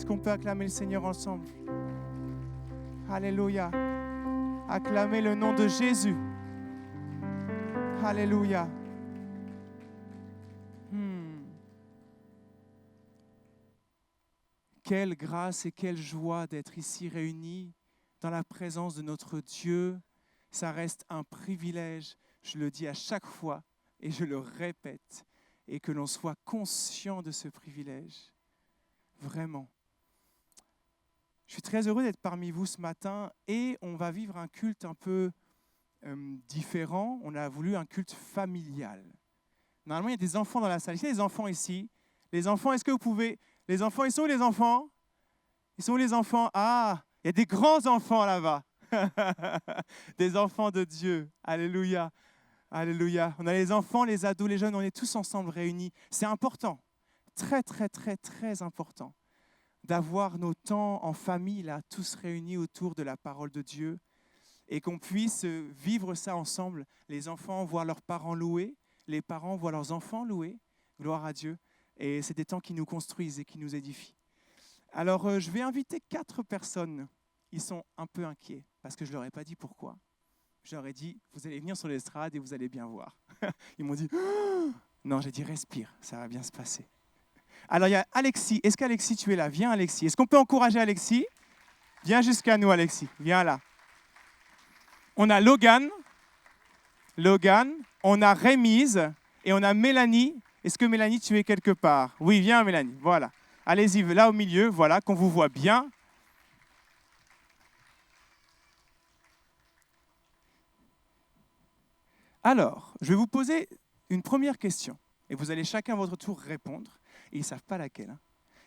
qu'on peut acclamer le Seigneur ensemble? Alléluia. Acclamez le nom de Jésus. Alléluia. Quelle grâce et quelle joie d'être ici réunis dans la présence de notre Dieu. Ça reste un privilège, je le dis à chaque fois et je le répète, et que l'on soit conscient de ce privilège. Vraiment. Je suis très heureux d'être parmi vous ce matin et on va vivre un culte un peu différent. On a voulu un culte familial. Normalement, il y a des enfants dans la salle. Il y a des enfants ici. Les enfants, est-ce que vous pouvez... Les enfants, ils sont où les enfants? Ils sont où les enfants? Ah, il y a des grands enfants là-bas. Des enfants de Dieu. Alléluia. Alléluia. On a les enfants, les ados, les jeunes, on est tous ensemble réunis. C'est important. Très, très, très, très important d'avoir nos temps en famille, là, tous réunis autour de la parole de Dieu et qu'on puisse vivre ça ensemble. Les enfants voient leurs parents louer, les parents voient leurs enfants louer. Gloire à Dieu. Et c'est des temps qui nous construisent et qui nous édifient. Alors, je vais inviter 4 personnes. Ils sont un peu inquiets parce que je ne leur ai pas dit pourquoi. Je leur ai dit, vous allez venir sur l'estrade et vous allez bien voir. Ils m'ont dit, oh! Non, j'ai dit, respire, ça va bien se passer. Alors, il y a Alexis. Est-ce qu'Alexis, tu es là? Viens, Alexis. Est-ce qu'on peut encourager Alexis? Viens jusqu'à nous, Alexis. Viens là. On a Logan. On a Rémise et on a Mélanie. Est-ce que Mélanie, tu es quelque part? Oui, viens Mélanie, voilà. Allez-y, là au milieu, voilà, qu'on vous voit bien. Alors, je vais vous poser une première question. Et vous allez chacun à votre tour répondre. Et ils ne savent pas laquelle. Hein.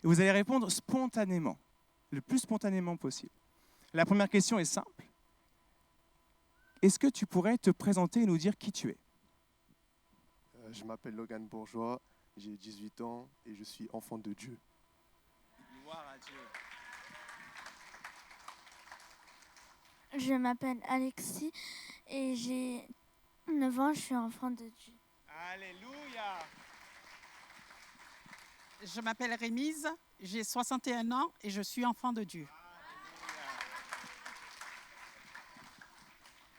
Et vous allez répondre spontanément, le plus spontanément possible. La première question est simple. Est-ce que tu pourrais te présenter et nous dire qui tu es? Je m'appelle Logan Bourgeois, j'ai 18 ans et je suis enfant de Dieu. Gloire à Dieu. Je m'appelle Alexis et j'ai 9 ans, je suis enfant de Dieu. Alléluia. Je m'appelle Rémise, j'ai 61 ans et je suis enfant de Dieu.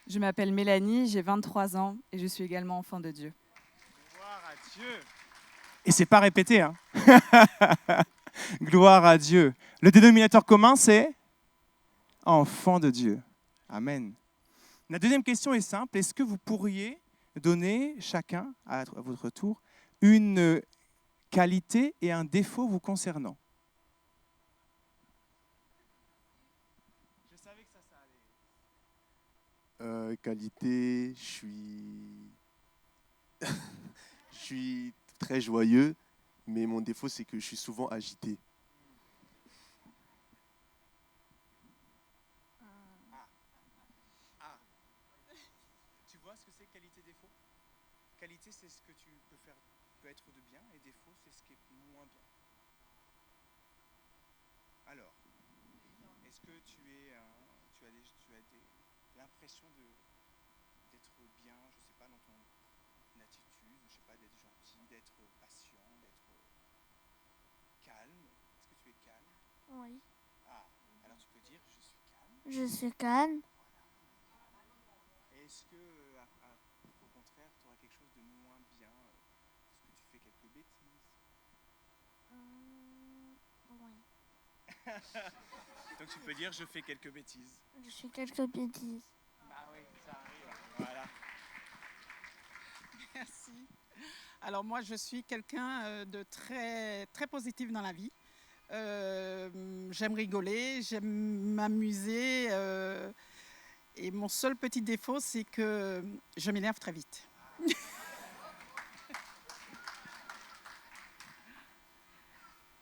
Je m'appelle Mélanie, j'ai 23 ans et je suis également enfant de Dieu. Gloire à Dieu. Et c'est pas répété, hein. Gloire à Dieu. Le dénominateur commun, c'est enfant de Dieu. Amen. La deuxième question est simple. Est-ce que vous pourriez donner chacun, à votre tour, une qualité et un défaut vous concernant? Je savais que ça allait. Qualité, je suis très joyeux, mais mon défaut, c'est que je suis souvent agité. Tu vois ce que c'est qualité-défaut? Qualité, c'est ce que tu peux faire, peut être de bien, et défaut, c'est ce qui est moins bien. Alors, est-ce que tu as l'impression d'être bien, je ne sais pas, dans ton attitude, je ne sais pas, d'être gentil, d'être patient, d'être calme? Est-ce que tu es calme? Oui. Ah, alors tu peux dire je suis calme. Je suis calme. Est-ce que, au contraire, tu auras quelque chose de moins bien? Est-ce que tu fais quelques bêtises? Oui. Donc tu peux dire je fais quelques bêtises. Je fais quelques bêtises. Bah oui, ça arrive. Voilà. Merci. Alors moi, je suis quelqu'un de très, très positif dans la vie. J'aime rigoler, j'aime m'amuser. Et mon seul petit défaut, c'est que je m'énerve très vite.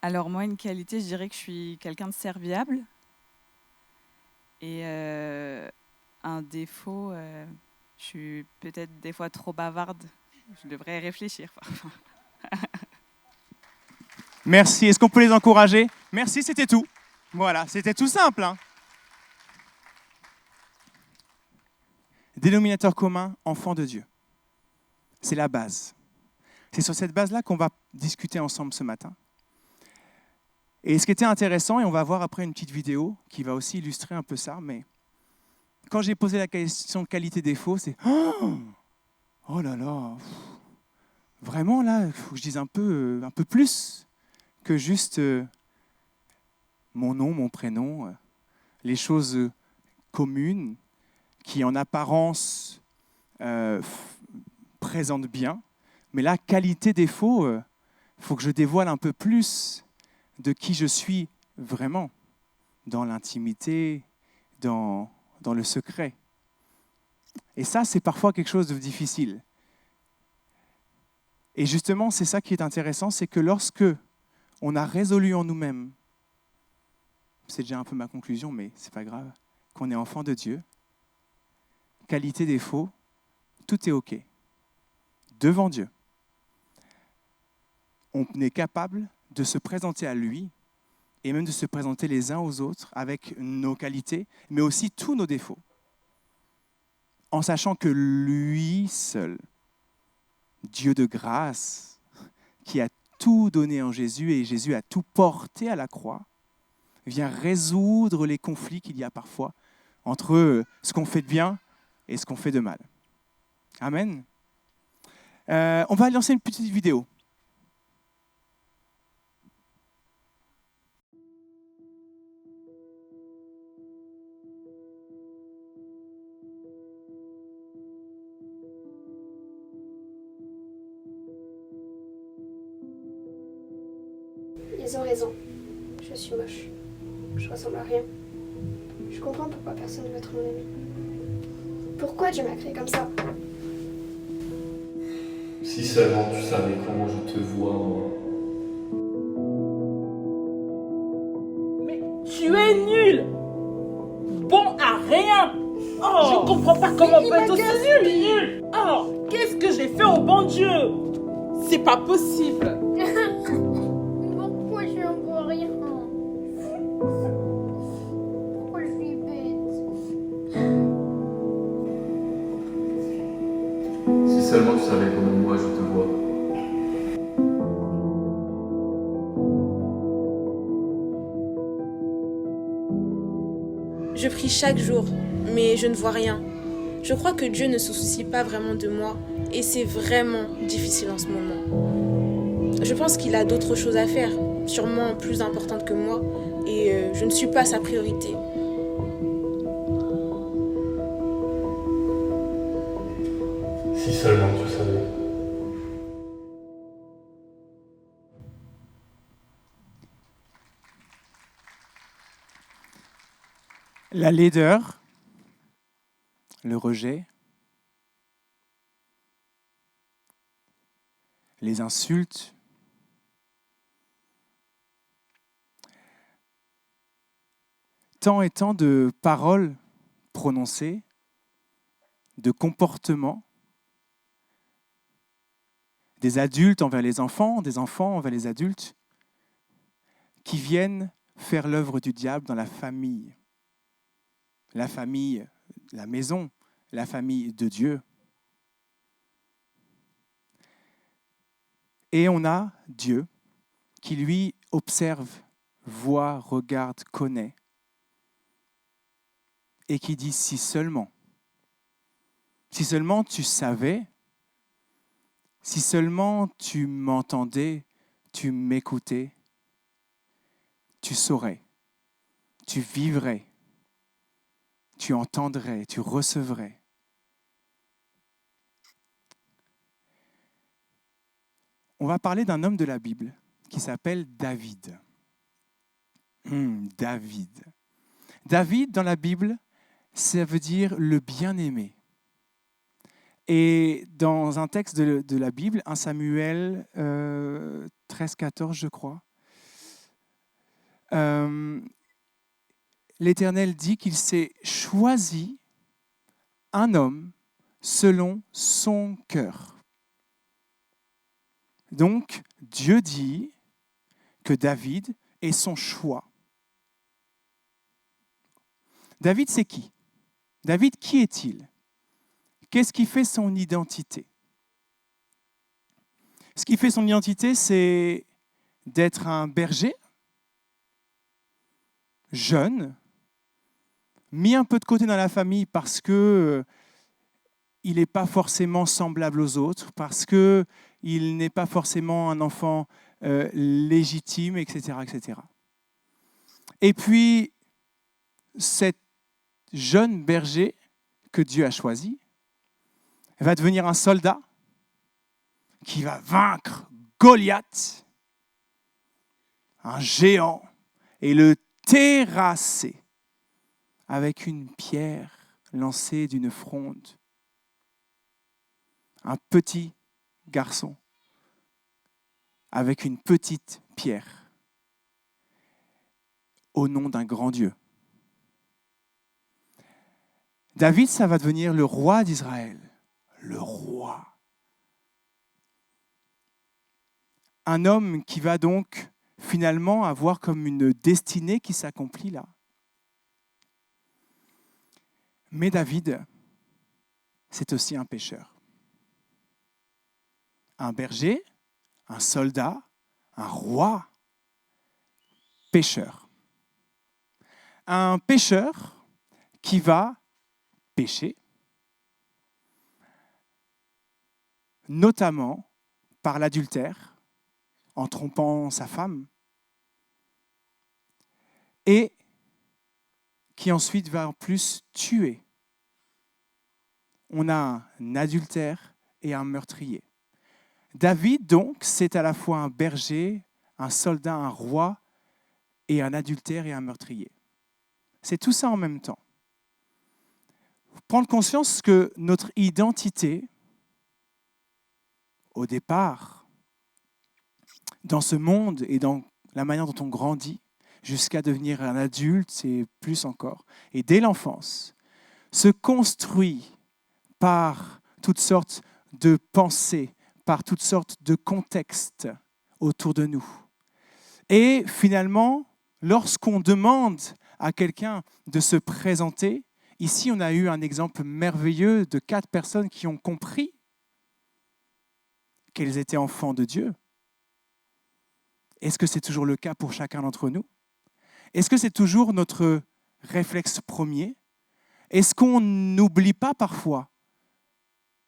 Alors moi, une qualité, je dirais que je suis quelqu'un de serviable. Et un défaut, je suis peut-être des fois trop bavarde. Je devrais réfléchir parfois. Merci. Est-ce qu'on peut les encourager? Merci, c'était tout. Voilà, c'était tout simple. Hein. Dénominateur commun, enfant de Dieu. C'est la base. C'est sur cette base-là qu'on va discuter ensemble ce matin. Et ce qui était intéressant, et on va voir après une petite vidéo qui va aussi illustrer un peu ça, mais quand j'ai posé la question qualité-défaut, c'est oh là là, vraiment là, il faut que je dise un peu plus que juste mon nom, mon prénom, les choses communes qui en apparence présentent bien. Mais là, qualité-défaut, il faut que je dévoile un peu plus de qui je suis vraiment, dans l'intimité, dans le secret. Et ça, c'est parfois quelque chose de difficile. Et justement, c'est ça qui est intéressant, c'est que lorsque on a résolu en nous-mêmes, c'est déjà un peu ma conclusion, mais c'est pas grave, qu'on est enfant de Dieu, qualité, défaut, tout est OK. Devant Dieu. On est capable de se présenter à lui et même de se présenter les uns aux autres avec nos qualités, mais aussi tous nos défauts. En sachant que lui seul, Dieu de grâce, qui a tout donné en Jésus et Jésus a tout porté à la croix, vient résoudre les conflits qu'il y a parfois entre ce qu'on fait de bien et ce qu'on fait de mal. Amen. On va lancer une petite vidéo. Ils ont raison. Je suis moche. Je ressemble à rien. Je comprends pourquoi personne ne veut être mon ami. Pourquoi Dieu m'a créé comme ça? Si seulement tu savais comment je te vois, moi. Mais tu es nul! Bon à rien! Oh, je comprends pas comment on peut être aussi nul! Oh, qu'est-ce que j'ai fait au bon Dieu? C'est pas possible! Pourquoi je n'en vois rien? Pourquoi je suis bête? Si seulement tu savais comment moi je te vois. Je prie chaque jour, mais je ne vois rien. Je crois que Dieu ne se soucie pas vraiment de moi et c'est vraiment difficile en ce moment. Je pense qu'il a d'autres choses à faire, sûrement plus importantes que moi, et je ne suis pas sa priorité. Si seulement tu savais. La laideur, le rejet, les insultes, tant et tant de paroles prononcées, de comportements, des adultes envers les enfants, des enfants envers les adultes, qui viennent faire l'œuvre du diable dans la famille, la maison, la famille de Dieu. Et on a Dieu qui, lui, observe, voit, regarde, connaît, et qui dit si seulement tu savais, si seulement tu m'entendais, tu m'écoutais, tu saurais, tu vivrais, tu entendrais, tu recevrais. On va parler d'un homme de la Bible qui s'appelle David. David. David, dans la Bible, ça veut dire le bien-aimé. Et dans un texte de la Bible, 1 Samuel 13-14, je crois, l'Éternel dit qu'il s'est choisi un homme selon son cœur. Donc, Dieu dit que David est son choix. David, c'est qui? David, qui est-il? Qu'est-ce qui fait son identité? Ce qui fait son identité, c'est d'être un berger, jeune, mis un peu de côté dans la famille parce que il n'est pas forcément semblable aux autres, parce qu'il n'est pas forcément un enfant légitime, etc., etc. Et puis, cet jeune berger que Dieu a choisi va devenir un soldat qui va vaincre Goliath, un géant, et le terrasser avec une pierre lancée d'une fronde. Un petit garçon avec une petite pierre au nom d'un grand Dieu. David, ça va devenir le roi d'Israël. Le roi. Un homme qui va donc finalement avoir comme une destinée qui s'accomplit là. Mais David, c'est aussi un pécheur. Un berger, un soldat, un roi, pécheur. Un pécheur qui va pécher, notamment par l'adultère, en trompant sa femme, et qui ensuite va en plus tuer. On a un adultère et un meurtrier. David, donc, c'est à la fois un berger, un soldat, un roi, et un adultère et un meurtrier. C'est tout ça en même temps. Prendre conscience que notre identité, au départ, dans ce monde et dans la manière dont on grandit, jusqu'à devenir un adulte et plus encore, et dès l'enfance, se construit par toutes sortes de pensées, par toutes sortes de contextes autour de nous. Et finalement, lorsqu'on demande à quelqu'un de se présenter, ici on a eu un exemple merveilleux de 4 personnes qui ont compris qu'elles étaient enfants de Dieu. Est-ce que c'est toujours le cas pour chacun d'entre nous? Est-ce que c'est toujours notre réflexe premier? Est-ce qu'on n'oublie pas parfois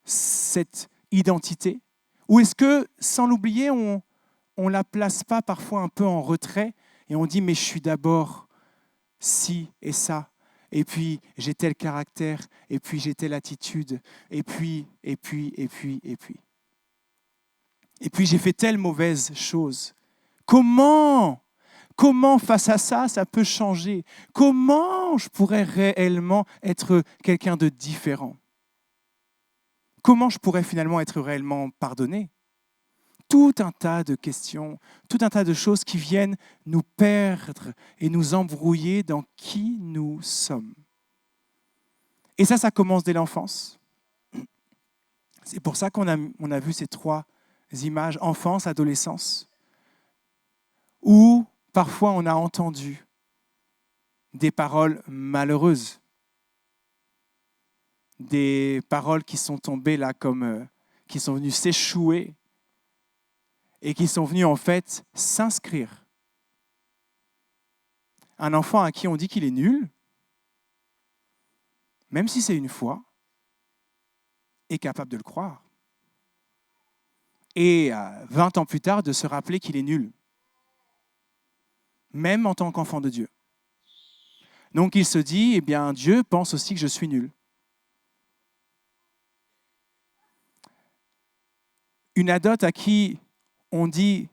cette identité? Ou est-ce que, sans l'oublier, on ne la place pas parfois un peu en retrait et on dit « mais je suis d'abord ci et ça, et puis j'ai tel caractère, et puis j'ai telle attitude, et puis j'ai fait telle mauvaise chose. » Comment face à ça, ça peut changer? Comment je pourrais réellement être quelqu'un de différent? Comment je pourrais finalement être réellement pardonné? Tout un tas de questions, tout un tas de choses qui viennent nous perdre et nous embrouiller dans qui nous sommes. Et ça commence dès l'enfance. C'est pour ça qu'on a vu ces 3 images, enfance, adolescence, où parfois on a entendu des paroles malheureuses, des paroles qui sont tombées là comme, qui sont venues s'échouer et qui sont venues en fait s'inscrire. Un enfant à qui on dit qu'il est nul, même si c'est une fois, est capable de le croire. Et 20 ans plus tard, de se rappeler qu'il est nul, même en tant qu'enfant de Dieu. Donc il se dit, eh bien Dieu pense aussi que je suis nul. Une ado à qui on dit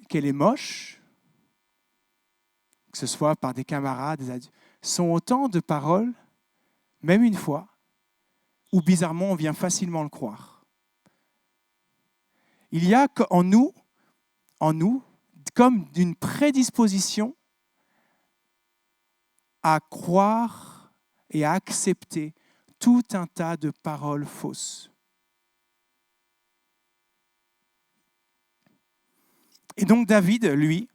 qu'elle est moche, que ce soit par des camarades, des adultes, sont autant de paroles, même une fois, où bizarrement on vient facilement le croire. Il y a en nous, comme une prédisposition à croire et à accepter tout un tas de paroles fausses. Et donc David, lui,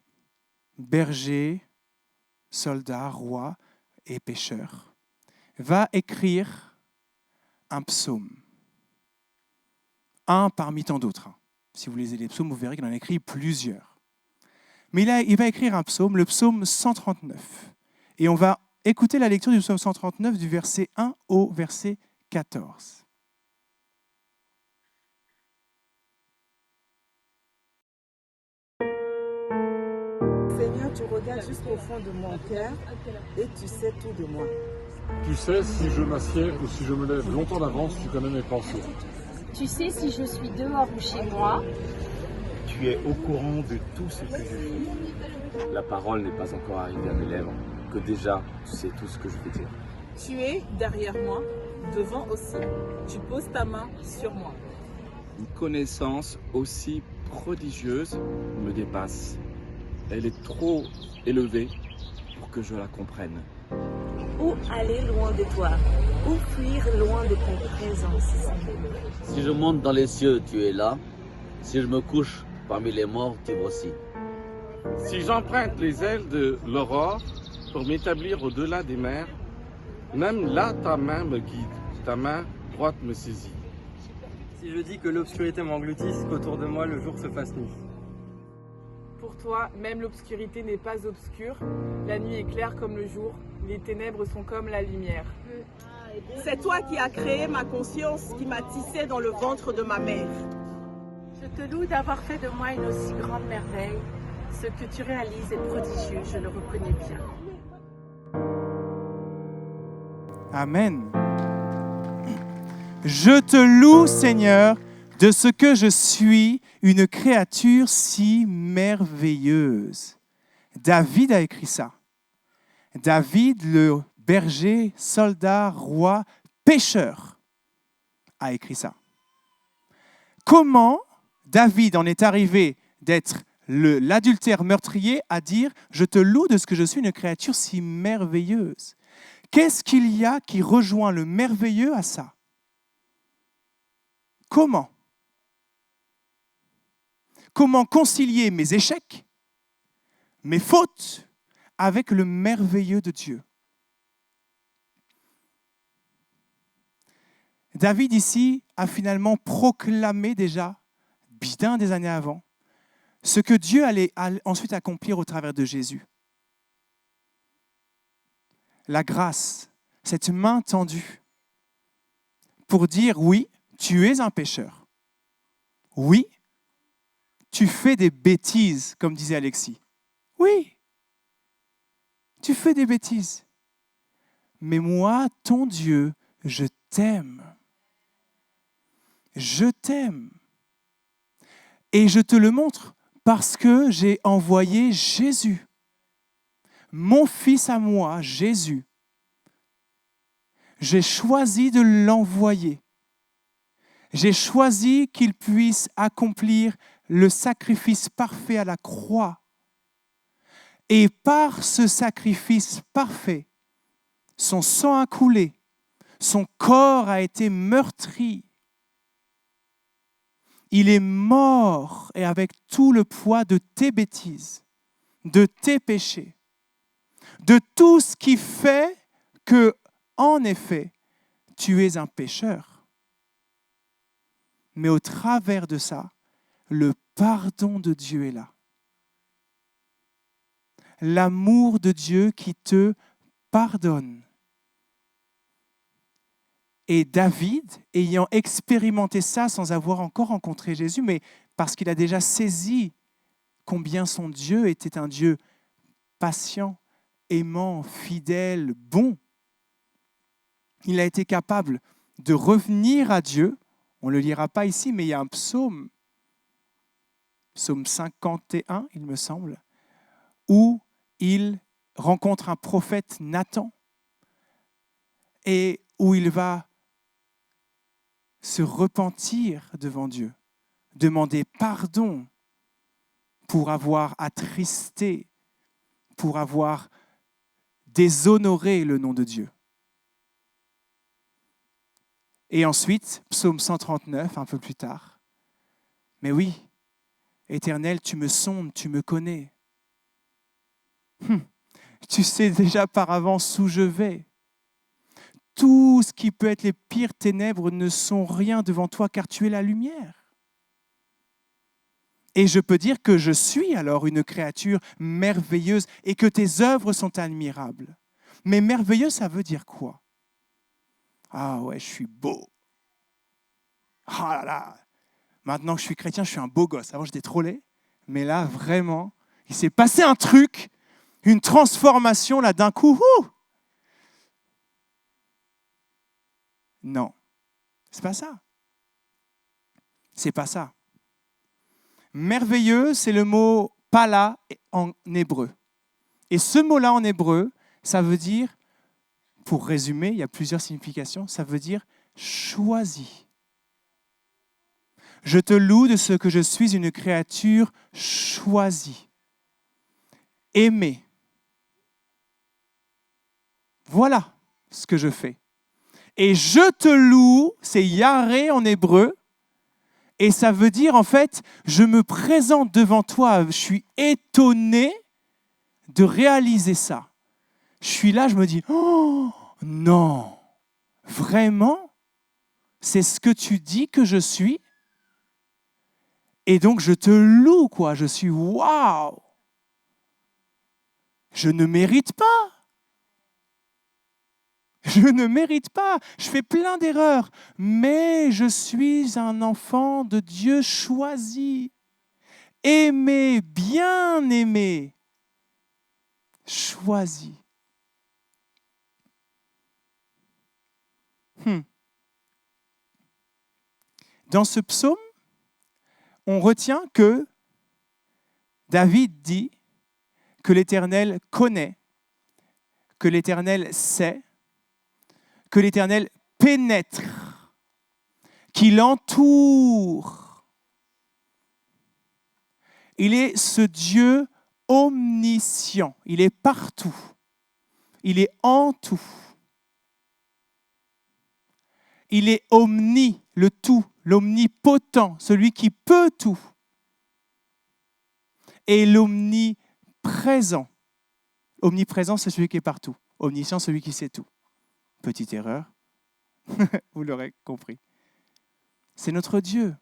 berger, soldat, roi et pécheur, va écrire un psaume. Un parmi tant d'autres. Si vous lisez les psaumes, vous verrez qu'il en a écrit plusieurs. Mais il va écrire un psaume, le psaume 139. Et on va écouter la lecture du psaume 139 du verset 1 au verset 14. Seigneur, tu regardes jusqu'au fond de mon cœur et tu sais tout de moi. Tu sais si je m'assieds ou si je me lève longtemps d'avance, tu connais mes pensées. Tu sais si je suis dehors ou chez moi. Tu es au courant de tout ce que je fais. La parole n'est pas encore arrivée à mes lèvres, que déjà tu sais tout ce que je vais dire. Tu es derrière moi, devant aussi. Tu poses ta main sur moi. Une connaissance aussi prodigieuse me dépasse. Elle est trop élevée pour que je la comprenne. Où aller loin de toi? Où fuir loin de ta présence, Seigneur? Si je monte dans les cieux, tu es là. Si je me couche parmi les morts, tu es aussi. Si j'emprunte les ailes de l'aurore pour m'établir au-delà des mers, même là ta main me guide, ta main droite me saisit. Si je dis que l'obscurité m'engloutisse, qu'autour de moi le jour se fasse nuit. Pour toi, même l'obscurité n'est pas obscure. La nuit est claire comme le jour. Les ténèbres sont comme la lumière. C'est toi qui as créé ma conscience, qui m'a tissé dans le ventre de ma mère. Je te loue d'avoir fait de moi une aussi grande merveille. Ce que tu réalises est prodigieux, je le reconnais bien. Amen. Je te loue, Seigneur, de ce que je suis une créature si merveilleuse. David a écrit ça. David, le berger, soldat, roi, pêcheur, a écrit ça. Comment David en est arrivé d'être l'adultère meurtrier à dire « Je te loue de ce que je suis une créature si merveilleuse ». Qu'est-ce qu'il y a qui rejoint le merveilleux à ça? Comment? Comment concilier mes échecs, mes fautes, avec le merveilleux de Dieu? David ici a finalement proclamé déjà, bien des années avant, ce que Dieu allait ensuite accomplir au travers de Jésus. La grâce, cette main tendue pour dire oui, tu es un pécheur. Oui, tu fais des bêtises, comme disait Alexis. Oui, tu fais des bêtises. Mais moi, ton Dieu, je t'aime. Je t'aime. Et je te le montre parce que j'ai envoyé Jésus. Mon fils à moi, Jésus. J'ai choisi de l'envoyer. J'ai choisi qu'il puisse accomplir le sacrifice parfait à la croix. Et par ce sacrifice parfait, son sang a coulé, son corps a été meurtri. Il est mort et avec tout le poids de tes bêtises, de tes péchés, de tout ce qui fait que, en effet, tu es un pécheur. Mais au travers de ça, le pardon de Dieu est là. L'amour de Dieu qui te pardonne. Et David, ayant expérimenté ça sans avoir encore rencontré Jésus, mais parce qu'il a déjà saisi combien son Dieu était un Dieu patient, aimant, fidèle, bon, il a été capable de revenir à Dieu. On ne le lira pas ici, mais il y a un psaume, psaume 51, il me semble, où il rencontre un prophète Nathan et où il va se repentir devant Dieu, demander pardon pour avoir attristé, pour avoir déshonoré le nom de Dieu. Et ensuite, psaume 139, un peu plus tard. Mais oui, Éternel, tu me sondes, tu me connais. Tu sais déjà par avance où je vais. Tout ce qui peut être les pires ténèbres ne sont rien devant toi, car tu es la lumière. Et je peux dire que je suis alors une créature merveilleuse et que tes œuvres sont admirables. Mais merveilleux, ça veut dire quoi? Ah ouais, je suis beau. Ah là là, maintenant que je suis chrétien, je suis un beau gosse. Avant, j'étais trop laid. Mais là, vraiment, il s'est passé un truc, une transformation là d'un coup. Non, c'est pas ça. C'est pas ça. Merveilleux, c'est le mot pala en hébreu. Et ce mot-là en hébreu, ça veut dire, pour résumer, il y a plusieurs significations, ça veut dire choisi. Je te loue de ce que je suis une créature choisie, aimée. Voilà ce que je fais. Et je te loue, c'est Yaré en hébreu, et ça veut dire en fait, je me présente devant toi, je suis étonné de réaliser ça. Je suis là, je me dis, oh non, vraiment? C'est ce que tu dis que je suis? Et donc je te loue, quoi. Je suis waouh! Je ne mérite pas. Je ne mérite pas. Je fais plein d'erreurs. Mais je suis un enfant de Dieu choisi, aimé, bien aimé, choisi. Dans ce psaume, on retient que David dit que l'Éternel connaît, que l'Éternel sait, que l'Éternel pénètre, qu'il entoure. Il est ce Dieu omniscient, il est partout, il est en tout. Il est omni, le tout, l'omnipotent, celui qui peut tout. Et l'omniprésent. Omniprésent, c'est celui qui est partout. Omniscient, celui qui sait tout. Petite erreur, vous l'aurez compris. C'est notre Dieu,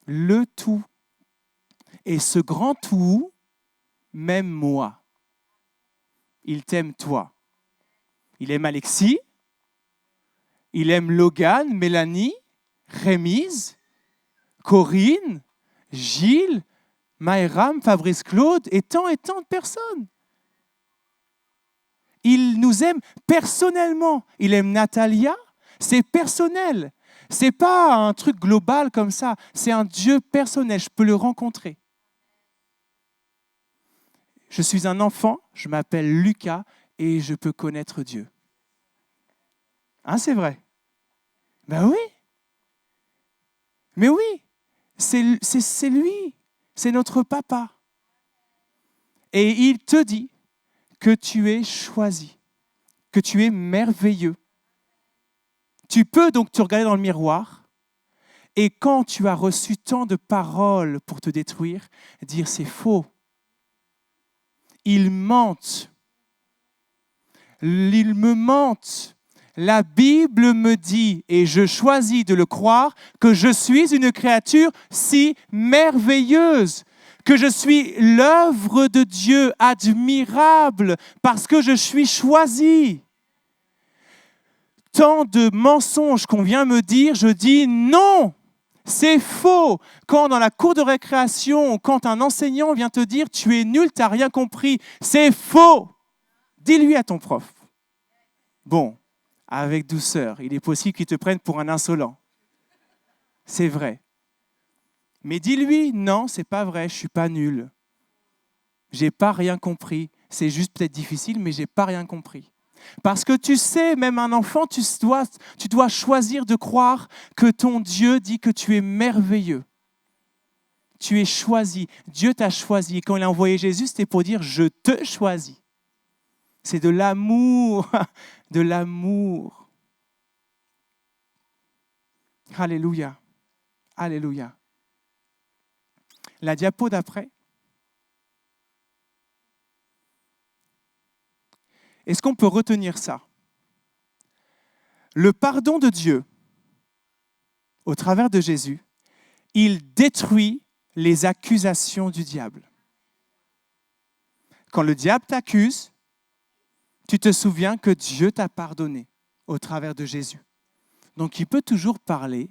le tout. Et ce grand tout m'aime moi. Il t'aime toi. Il aime Alexis. Il aime Logan, Mélanie, Rémise, Corinne, Gilles, Maëram, Fabrice Claude et tant de personnes. Il nous aime personnellement. Il aime Natalia, c'est personnel. Ce n'est pas un truc global comme ça, c'est un Dieu personnel, je peux le rencontrer. Je suis un enfant, je m'appelle Lucas et je peux connaître Dieu. Hein, c'est vrai? Ben oui. Mais oui, c'est lui, c'est notre papa. Et il te dit que tu es choisi, que tu es merveilleux. Tu peux donc te regarder dans le miroir et quand tu as reçu tant de paroles pour te détruire, dire c'est faux. Ils mentent. Ils me mentent. La Bible me dit, et je choisis de le croire, que je suis une créature si merveilleuse, que je suis l'œuvre de Dieu admirable, parce que je suis choisi. Tant de mensonges qu'on vient me dire, je dis non, c'est faux. Quand dans la cour de récréation, quand un enseignant vient te dire, tu es nul, tu n'as rien compris, c'est faux. Dis-lui à ton prof. Bon. Avec douceur, il est possible qu'il te prenne pour un insolent. C'est vrai. Mais dis-lui, non, c'est pas vrai, je suis pas nul. J'ai pas rien compris. C'est juste peut-être difficile, mais j'ai pas rien compris. Parce que tu sais, même un enfant, tu dois choisir de croire que ton Dieu dit que tu es merveilleux. Tu es choisi. Dieu t'a choisi. Et quand il a envoyé Jésus, c'était pour dire, je te choisis. C'est de l'amour, de l'amour. Alléluia, alléluia. La diapo d'après. Est-ce qu'on peut retenir ça? Le pardon de Dieu, au travers de Jésus, il détruit les accusations du diable. Quand le diable t'accuse, tu te souviens que Dieu t'a pardonné au travers de Jésus. Donc il peut toujours parler,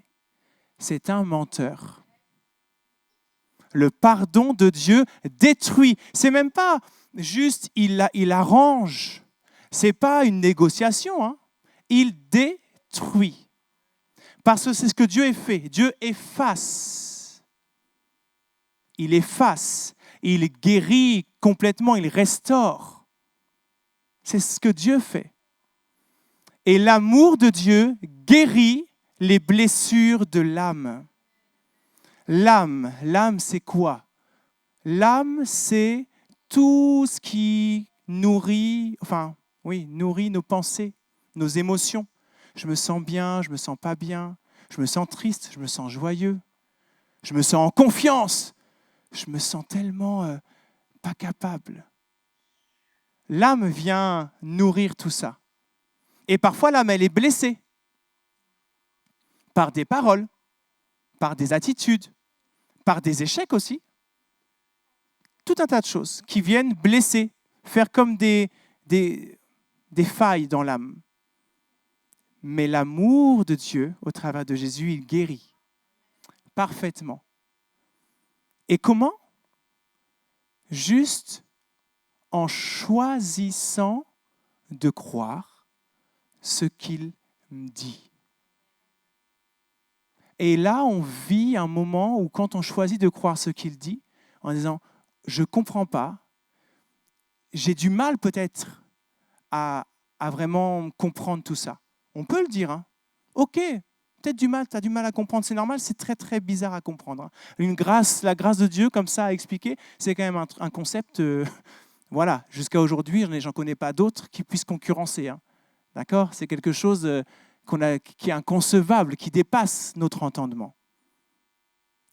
c'est un menteur. Le pardon de Dieu détruit. C'est même pas juste il arrange. C'est pas une négociation. Hein. Il détruit. Parce que c'est ce que Dieu a fait. Dieu efface. Il efface. Il guérit complètement. Il restaure. C'est ce que Dieu fait. Et l'amour de Dieu guérit les blessures de l'âme. L'âme, c'est quoi? L'âme, c'est tout ce qui nourrit nos pensées, nos émotions. Je me sens bien, je me sens pas bien, je me sens triste, je me sens joyeux, je me sens en confiance, je me sens tellement pas capable. L'âme vient nourrir tout ça. Et parfois, l'âme, elle est blessée par des paroles, par des attitudes, par des échecs aussi. Tout un tas de choses qui viennent blesser, faire comme des failles dans l'âme. Mais l'amour de Dieu, au travers de Jésus, il guérit parfaitement. Et comment? Juste en choisissant de croire ce qu'il me dit. Et là, on vit un moment où quand on choisit de croire ce qu'il dit, en disant « je ne comprends pas, j'ai du mal peut-être à vraiment comprendre tout ça ». On peut le dire. Hein. Ok, peut-être tu as du mal à comprendre, c'est normal, c'est très très bizarre à comprendre. Hein. La grâce de Dieu, comme ça à expliquer, c'est quand même un concept, voilà, jusqu'à aujourd'hui, j'en connais pas d'autres qui puissent concurrencer. Hein. D'accord? C'est quelque chose qui est inconcevable, qui dépasse notre entendement.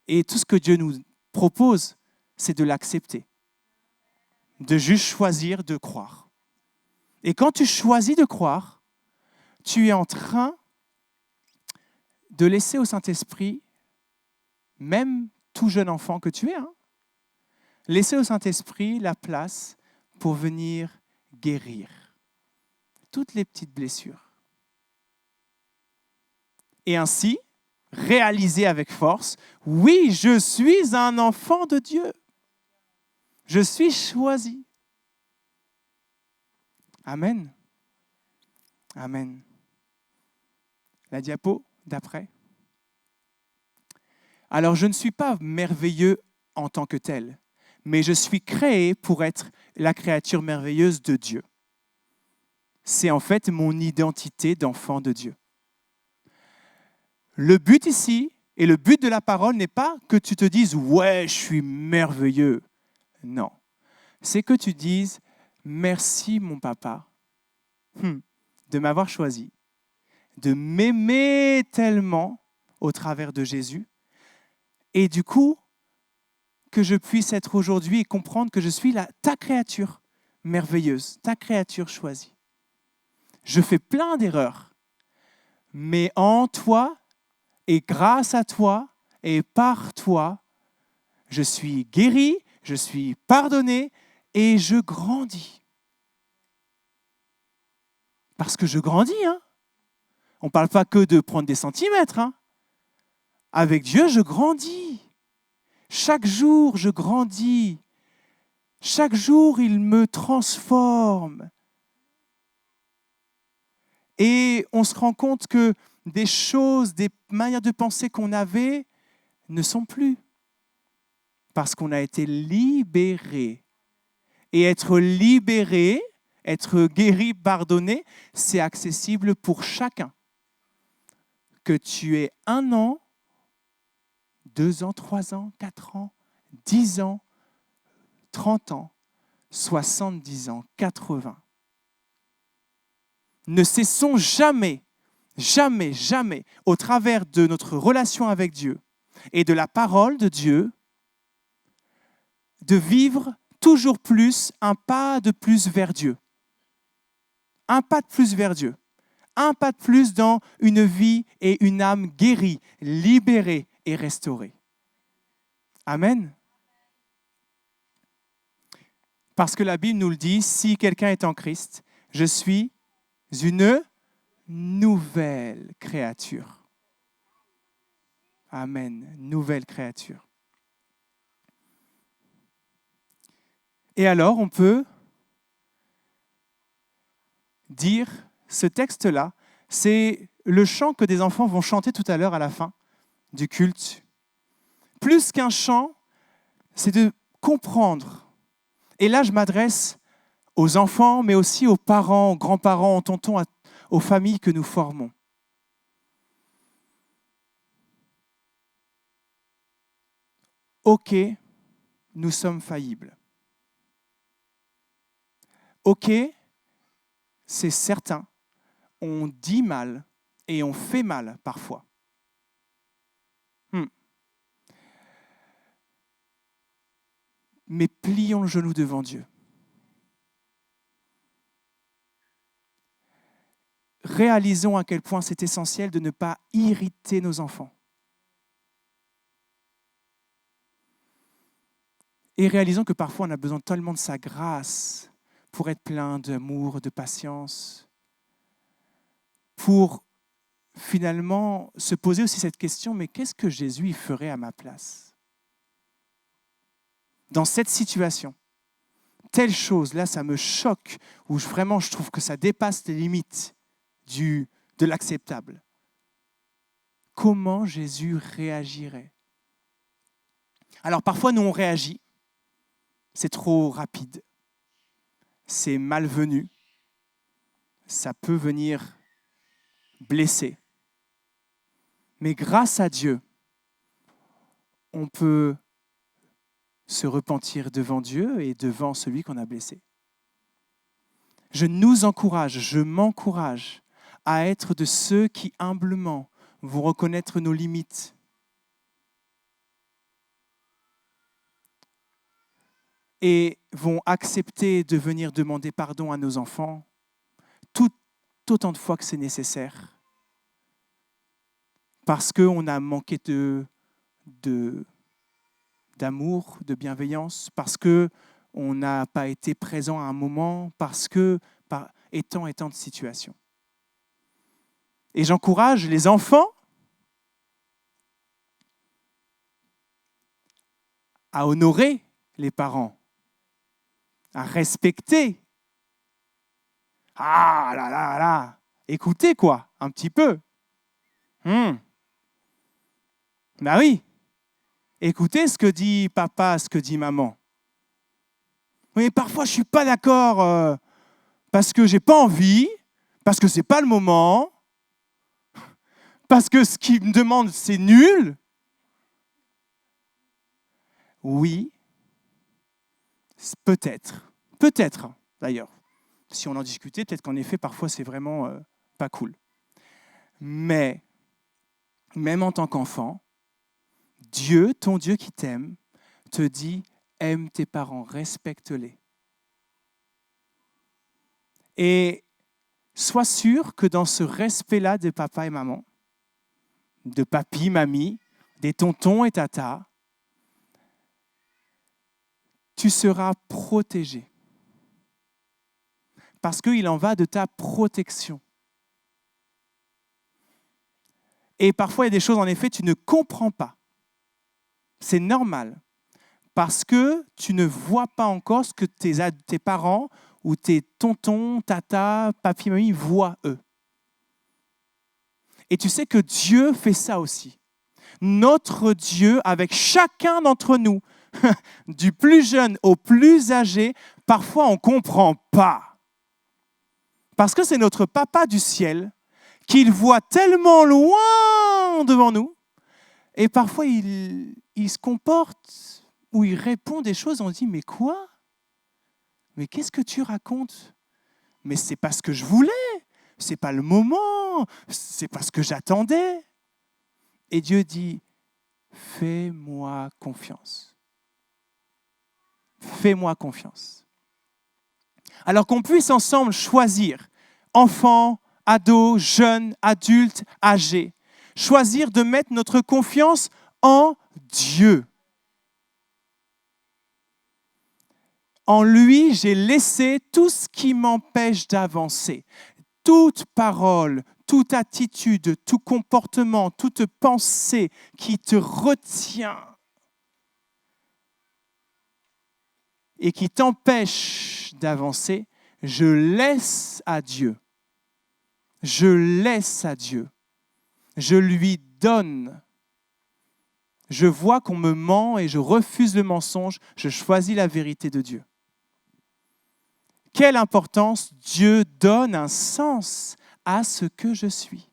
Et tout ce que Dieu nous propose, c'est de l'accepter, de juste choisir de croire. Et quand tu choisis de croire, tu es en train de laisser au Saint-Esprit, même tout jeune enfant que tu es, hein, laisser au Saint-Esprit la place pour venir guérir toutes les petites blessures. Et ainsi, réaliser avec force, oui, je suis un enfant de Dieu. Je suis choisi. Amen. Amen. La diapo d'après. Alors, je ne suis pas merveilleux en tant que tel, mais je suis créé pour être la créature merveilleuse de Dieu. C'est en fait mon identité d'enfant de Dieu. Le but ici, et le but de la parole n'est pas que tu te dises « ouais, je suis merveilleux ». Non. C'est que tu dises « merci mon papa de m'avoir choisi, de m'aimer tellement au travers de Jésus, et du coup, que je puisse être aujourd'hui et comprendre que je suis ta créature merveilleuse, ta créature choisie. Je fais plein d'erreurs, mais en toi, et grâce à toi, et par toi, je suis guéri, je suis pardonné, et je grandis. Parce que je grandis, hein. On ne parle pas que de prendre des centimètres, hein. Avec Dieu, je grandis. Chaque jour, je grandis. Chaque jour, il me transforme. Et on se rend compte que des choses, des manières de penser qu'on avait ne sont plus. Parce qu'on a été libéré. Et être libéré, être guéri, pardonné, c'est accessible pour chacun. Que tu aies 1 an, 2 ans, 3 ans, 4 ans, 10 ans, 30 ans, 70 ans, 80. Ne cessons jamais, jamais, jamais, au travers de notre relation avec Dieu et de la parole de Dieu, de vivre toujours plus un pas de plus vers Dieu. Un pas de plus vers Dieu. Un pas de plus dans une vie et une âme guérie, libérée et restaurée. Amen. Parce que la Bible nous le dit, si quelqu'un est en Christ, je suis une nouvelle créature. Amen. Nouvelle créature. Et alors, on peut dire, ce texte-là, c'est le chant que des enfants vont chanter tout à l'heure à la fin du culte. Plus qu'un chant, c'est de comprendre. Et là, je m'adresse aux enfants, mais aussi aux parents, aux grands-parents, aux tontons, aux familles que nous formons. Ok, nous sommes faillibles. Ok, c'est certain, on dit mal et on fait mal parfois. Mais plions le genou devant Dieu. Réalisons à quel point c'est essentiel de ne pas irriter nos enfants. Et réalisons que parfois on a besoin tellement de sa grâce pour être plein d'amour, de patience, pour finalement se poser aussi cette question, mais qu'est-ce que Jésus y ferait à ma place ? Dans cette situation, telle chose, là, ça me choque, où vraiment je trouve que ça dépasse les limites de l'acceptable. Comment Jésus réagirait ? Alors parfois, nous, on réagit. C'est trop rapide. C'est malvenu. Ça peut venir blesser. Mais grâce à Dieu, on peut se repentir devant Dieu et devant celui qu'on a blessé. Je nous encourage, je m'encourage à être de ceux qui humblement vont reconnaître nos limites. Et vont accepter de venir demander pardon à nos enfants autant de fois que c'est nécessaire. Parce qu'on a manqué d'amour, de bienveillance, parce qu'on n'a pas été présent à un moment, parce que, étant de situations. Et j'encourage les enfants à honorer les parents, à respecter. Ah là là là, écoutez quoi, un petit peu. Ben oui, écoutez ce que dit papa, ce que dit maman. Mais parfois je ne suis pas d'accord parce que je n'ai pas envie, parce que ce n'est pas le moment, parce que ce qu'ils me demandent c'est nul. Oui, peut-être d'ailleurs. Si on en discutait, peut-être qu'en effet, parfois, c'est vraiment pas cool. Mais, même en tant qu'enfant, Dieu, ton Dieu qui t'aime, te dit, aime tes parents, respecte-les. Et sois sûr que dans ce respect-là de papa et maman, de papi, mamie, des tontons et tatas, tu seras protégé. Parce qu'il en va de ta protection. Et parfois, il y a des choses, en effet, tu ne comprends pas. C'est normal. Parce que tu ne vois pas encore ce que tes parents ou tes tontons, tatas, papi, mamie voient, eux. Et tu sais que Dieu fait ça aussi. Notre Dieu, avec chacun d'entre nous, du plus jeune au plus âgé, parfois on ne comprend pas. Parce que c'est notre papa du ciel qu'il voit tellement loin devant nous et parfois il se comporte ou il répond des choses, on dit mais quoi ? Mais qu'est-ce que tu racontes ? Mais c'est pas ce que je voulais, c'est pas le moment, c'est pas ce que j'attendais. Et Dieu dit fais-moi confiance. Fais-moi confiance. Alors qu'on puisse ensemble choisir, enfants, ados, jeunes, adultes, âgés, choisir de mettre notre confiance en Dieu. En lui, j'ai laissé tout ce qui m'empêche d'avancer. Toute parole, toute attitude, tout comportement, toute pensée qui te retient et qui t'empêche d'avancer, je laisse à Dieu. Je laisse à Dieu. Je lui donne. Je vois qu'on me ment et je refuse le mensonge. Je choisis la vérité de Dieu. Quelle importance Dieu donne un sens à ce que je suis.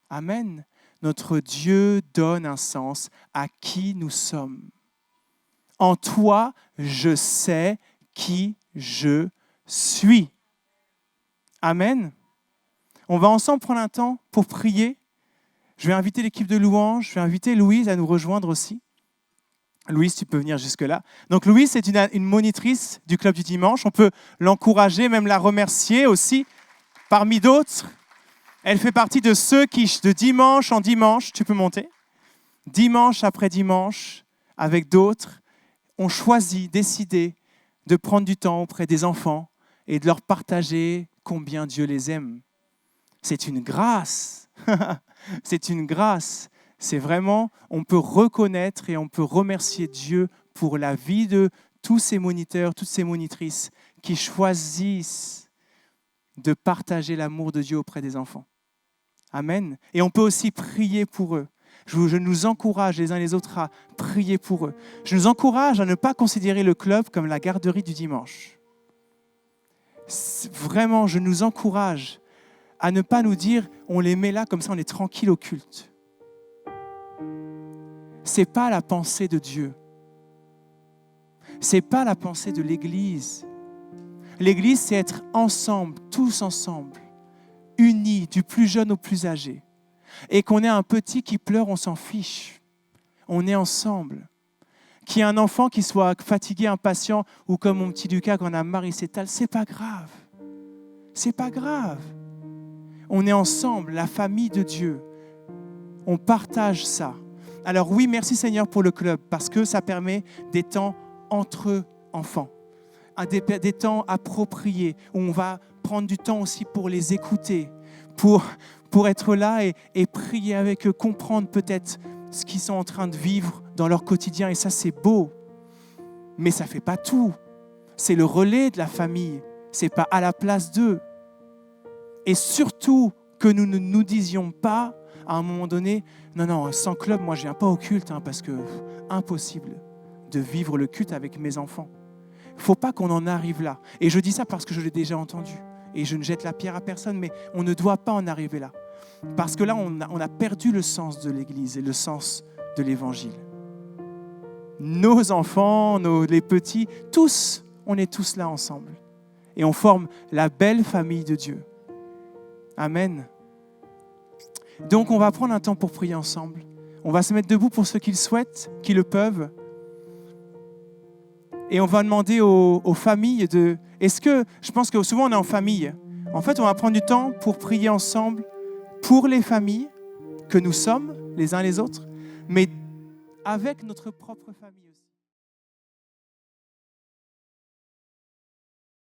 Amen. Notre Dieu donne un sens à qui nous sommes. En toi, je sais qui je suis. Amen. On va ensemble prendre un temps pour prier. Je vais inviter l'équipe de louange. Je vais inviter Louise à nous rejoindre aussi. Louise, tu peux venir jusque-là. Donc Louise, c'est une monitrice du Club du Dimanche. On peut l'encourager, même la remercier aussi. Parmi d'autres, elle fait partie de ceux qui, de dimanche en dimanche, tu peux monter, dimanche après dimanche, avec d'autres, ont choisi, décidé de prendre du temps auprès des enfants et de leur partager combien Dieu les aime. C'est une grâce. C'est une grâce. C'est vraiment, on peut reconnaître et on peut remercier Dieu pour la vie de tous ces moniteurs, toutes ces monitrices qui choisissent de partager l'amour de Dieu auprès des enfants. Amen. Et on peut aussi prier pour eux. Je nous encourage les uns les autres à prier pour eux. Je nous encourage à ne pas considérer le club comme la garderie du dimanche. Vraiment, je nous encourage à ne pas nous dire on les met là comme ça on est tranquille au culte. Ce n'est pas la pensée de Dieu. Ce n'est pas la pensée de l'Église. L'Église, c'est être ensemble, tous ensemble, unis, du plus jeune au plus âgé. Et qu'on ait un petit qui pleure, on s'en fiche. On est ensemble. Qu'il y ait un enfant qui soit fatigué, impatient, ou comme mon petit Lucas, quand on a marre, il s'étale, c'est pas grave. C'est pas grave. On est ensemble, la famille de Dieu. On partage ça. Alors oui, merci Seigneur pour le club, parce que ça permet des temps entre enfants, des temps appropriés, où on va prendre du temps aussi pour les écouter, pour être là et prier avec eux, comprendre peut-être ce qu'ils sont en train de vivre dans leur quotidien. Et ça, c'est beau. Mais ça ne fait pas tout. C'est le relais de la famille. Ce n'est pas à la place d'eux. Et surtout que nous ne nous disions pas, à un moment donné, non, sans club, moi, je ne viens pas au culte, parce que impossible de vivre le culte avec mes enfants. Il ne faut pas qu'on en arrive là. Et je dis ça parce que je l'ai déjà entendu. Et je ne jette la pierre à personne, mais on ne doit pas en arriver là. Parce que là, on a perdu le sens de l'Église et le sens de l'Évangile. Nos enfants, les petits, tous, on est tous là ensemble. Et on forme la belle famille de Dieu. Amen. Donc, on va prendre un temps pour prier ensemble. On va se mettre debout pour ceux qui le souhaitent, qui le peuvent. Et on va demander aux familles de... Je pense que souvent on est en famille. En fait, on va prendre du temps pour prier ensemble pour les familles que nous sommes, les uns les autres, mais avec notre propre famille aussi.